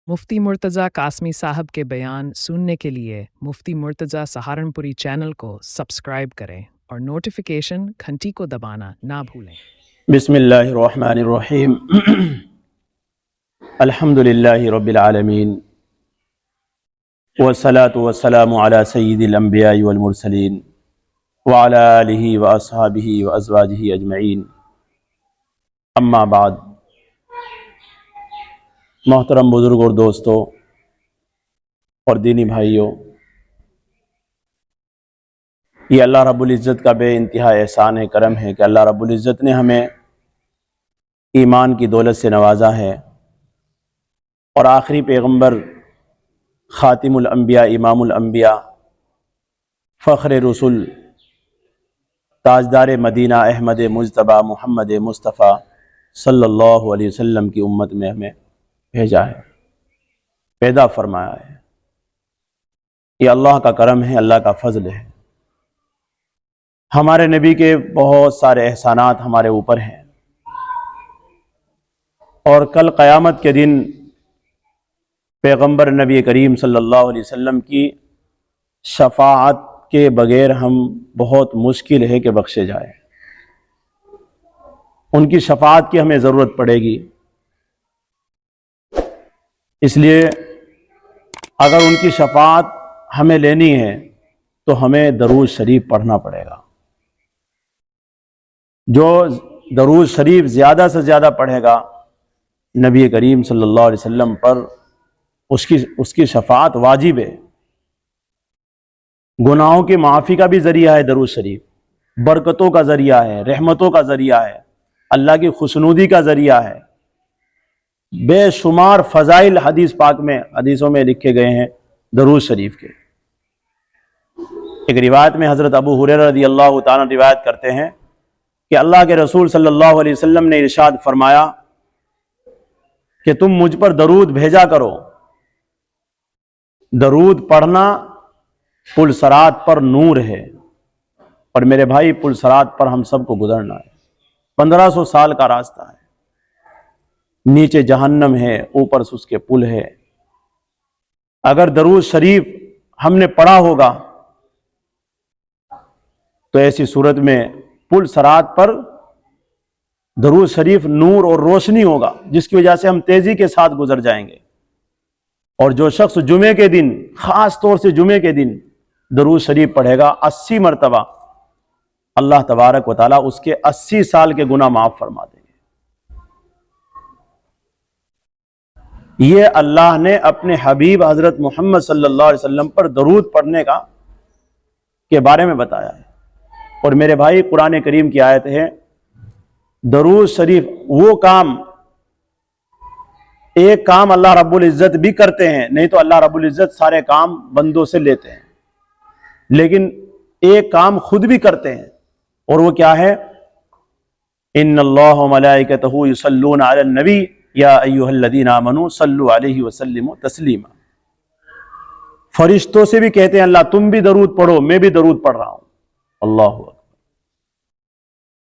मुफ्ती मुर्तज़ा कासमी साहब के बयान सुनने के लिए मुफ्ती मुर्तज़ा सहारनपुरी चैनल को सब्सक्राइब करें और नोटिफिकेशन घंटी को दबाना ना भूलें। बिस्मिल्लाहिर्रहमानिर्रहीम। अल्हम्दुलिल्लाहि रब्बिल आलमीन वस्सलातु वस्सलामु अला सय्यिदिल अंबिया'i वल मुरसलीन व अला आलिहि व अस्हाबिहि व अज़वाजिहि अजमईन। अम्मा बाद। मोहतरम बुज़ुर्ग और दोस्तों और दीनी भाइयों, ये अल्लाह रब्बुल इज़्ज़त का बेइंतहा एहसान है, करम है कि अल्लाह रब्बुल इज़्ज़त ने हमें ईमान की दौलत से नवाजा है और आखिरी पैगंबर ख़ातिमुल अंबिया, इमामुल अंबिया, फ़ख्र रसूल, ताजदार मदीना, अहमद मुज्तबा, मोहम्मद मुस्तफ़ा सल्लल्लाहु अलैहि वसल्लम की उम्मत में हमें भेजा है, पैदा फरमाया है। ये अल्लाह का करम है, अल्लाह का फ़ज़ल है। हमारे नबी के बहुत सारे एहसानात हमारे ऊपर हैं और कल क़यामत के दिन पैगंबर नबी करीम सल्लल्लाहु अलैहि वसल्लम की शफाअत के बग़ैर हम बहुत मुश्किल है कि बख्शे जाए। उनकी शफाअत की हमें ज़रूरत पड़ेगी। इसलिए अगर उनकी शफाअत हमें लेनी है तो हमें दरूद शरीफ पढ़ना पड़ेगा। जो दरूद शरीफ ज़्यादा से ज़्यादा पढ़ेगा नबी करीम सल्लल्लाहु अलैहि वसल्लम पर, उसकी शफाअत वाजिब है। गुनाहों की माफ़ी का भी ज़रिया है दरूद शरीफ, बरकतों का ज़रिया है, रहमतों का ज़रिया है, अल्लाह की खुशनुदी का ज़रिया है। बेशुमार फ़ज़ाइल हदीसों में लिखे गए हैं दरूद शरीफ के। एक रिवायत में हज़रत अबू हुरैरा रज़ियल्लाहु ताला रिवायत करते हैं कि अल्लाह के रसूल सल्लल्लाहु अलैहि वसल्लम ने इरशाद फरमाया कि तुम मुझ पर दरूद भेजा करो। दरूद पढ़ना पुल सरात पर नूर है। और मेरे भाई, पुल सरात पर हम सबको गुजरना है। 1500 साल का रास्ता है। नीचे जहन्नम है, ऊपर से उसके पुल है। अगर दरूद शरीफ हमने पढ़ा होगा तो ऐसी सूरत में पुल सरात पर दरूद शरीफ नूर और रोशनी होगा, जिसकी वजह से हम तेजी के साथ गुजर जाएंगे। और जो शख्स जुमे के दिन, खास तौर से जुमे के दिन दरूद शरीफ पढ़ेगा 80 मरतबा, अल्लाह तबारक व तआला उसके 80 साल के गुनाह माफ फरमा देंगे। ये अल्लाह ने अपने हबीब हजरत मोहम्मद सल्लल्लाहु अलैहि वसल्लम पर दरूद पढ़ने के बारे में बताया है। और मेरे भाई, कुरान करीम की आयत है, दरूद शरीफ वो काम, एक काम अल्लाह रब्बुल इज़्ज़त भी करते हैं, नहीं तो अल्लाह रब्बुल इज़्ज़त सारे काम बंदों से लेते हैं, लेकिन एक काम खुद भी करते हैं। और वो क्या है? इन्नल्लाह व मलाइकतहु युसल्लूना अलन नबी या अय्युहल्लज़ीना आमनू सल्लु अलैहि व सल्लिमू तस्लीमा। फरिश्तों से भी कहते हैं अल्लाह तुम भी दरूद पढ़ो, मैं भी दरूद पढ़ रहा हूं। अल्लाह अकबर।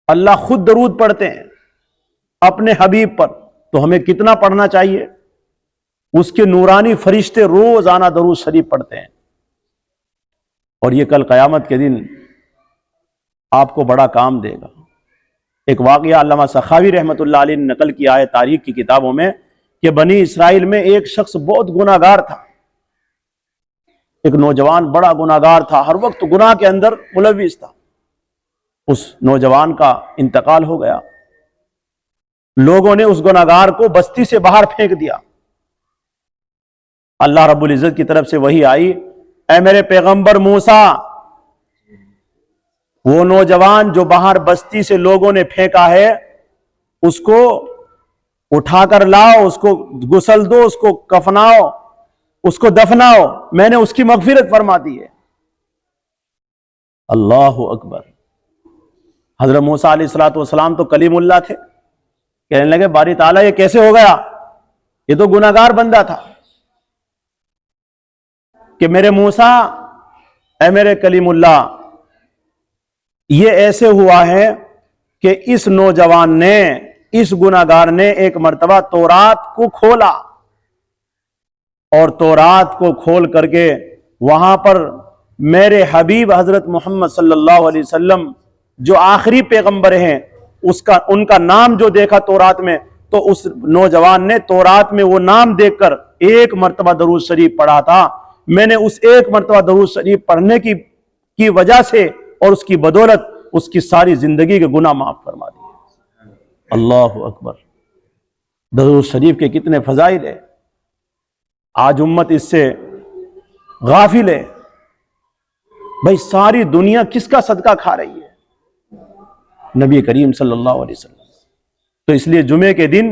अल्लाह खुद दरूद पढ़ते हैं अपने हबीब पर, तो हमें कितना पढ़ना चाहिए? उसके नूरानी फरिश्ते रोजाना दरूद शरीफ पढ़ते हैं। और ये कल क़यामत के दिन आपको बड़ा काम देगा। एक वाक़या अल्लामा सखावी रहमतुल्लाह अलैह ने नकल किया है तारीख की किताबों में कि बनी इसराइल में एक शख्स बहुत गुनाहगार था। एक नौजवान बड़ा गुनाहगार था, हर वक्त गुनाह के अंदर मुलव्विस था। उस नौजवान का इंतकाल हो गया। लोगों ने उस गुनाहगार को बस्ती से बाहर फेंक दिया। अल्लाह रब्बुल इज़्ज़त की तरफ से वही आई, ऐ मेरे पैगंबर मूसा, वो नौजवान जो बाहर बस्ती से लोगों ने फेंका है, उसको उठाकर लाओ, उसको गुसल दो, उसको कफनाओ, उसको दफनाओ, मैंने उसकी मगफिरत फरमा दी है। अल्लाहु अकबर। हजरत मूसा अलैहिस्सलातु वस्सलाम तो कलीमुल्लाह थे। कहने लगे बारी ताला ये कैसे हो गया? ये तो गुनाहगार बंदा था। कि मेरे मूसा, ऐ मेरे कलीमुल्लाह, ये ऐसे हुआ है कि इस नौजवान ने, इस गुनाहगार ने एक मर्तबा तौरात को खोला اور تورات کو کھول کر کے وہاں پر میرے حبیب حضرت محمد صلی اللہ علیہ وسلم جو آخری پیغمبر ہیں ان کا نام جو دیکھا تورات میں، تو اس نوجوان نے تورات میں وہ نام دیکھ کر ایک مرتبہ درود شریف پڑھا تھا۔ میں نے اس ایک مرتبہ درود شریف پڑھنے کی وجہ سے اور اس کی بدولت اس کی ساری زندگی کے گناہ معاف فرما دیے۔ اللہ اکبر! درود شریف کے کتنے فضائل ہیں، آج امت اس سے غافل ہے۔ بھائی ساری دنیا کس کا صدقہ کھا رہی ہے؟ نبی کریم صلی اللہ علیہ وسلم۔ تو اس لیے جمعے کے دن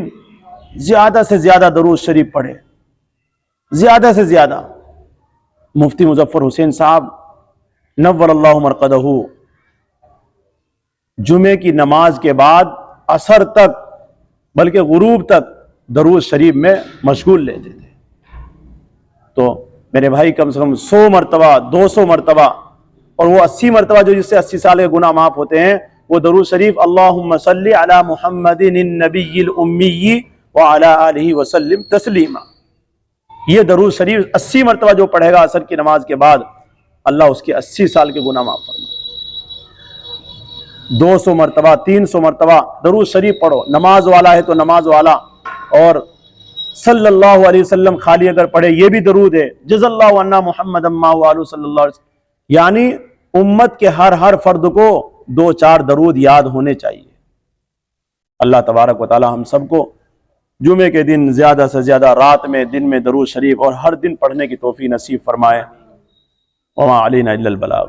زیادہ سے زیادہ درود شریف پڑھے، زیادہ سے زیادہ۔ مفتی مظفر حسین صاحب نور اللہ مرقدہ جمعے کی نماز کے بعد عصر تک بلکہ غروب تک درود شریف میں مشغول لیتے تھے۔ تو میرے بھائی کم سے کم 100 مرتبہ 200 مرتبہ اور وہ 80 مرتبہ جو جس سے 80 سال کے گناہ معاف ہوتے ہیں، وہ درود شریف اللہم صلی علی محمد النبی الامی وعلی آلہ وسلم تسلیما، یہ درود شریف 80 مرتبہ جو پڑھے گا عصر کی نماز کے بعد، اللہ اس کے 80 سال کے گناہ معاف فرمائے۔ 200 مرتبہ 300 مرتبہ درود شریف پڑھو، نماز والا ہے تو نماز والا، اور صلی اللہ علیہ وسلم خالی اگر پڑھے یہ بھی درود ہے، جزا اللہ عنا محمد اما وآلہ صلی اللہ علیہ وسلم۔ یعنی امت کے ہر فرد کو 2-4 درود یاد ہونے چاہیے۔ اللہ تبارک و تعالی ہم سب کو جمعے کے دن زیادہ سے زیادہ رات میں دن میں درود شریف اور ہر دن پڑھنے کی توفیق نصیب فرمائے۔ وما علینا الا البلاغ۔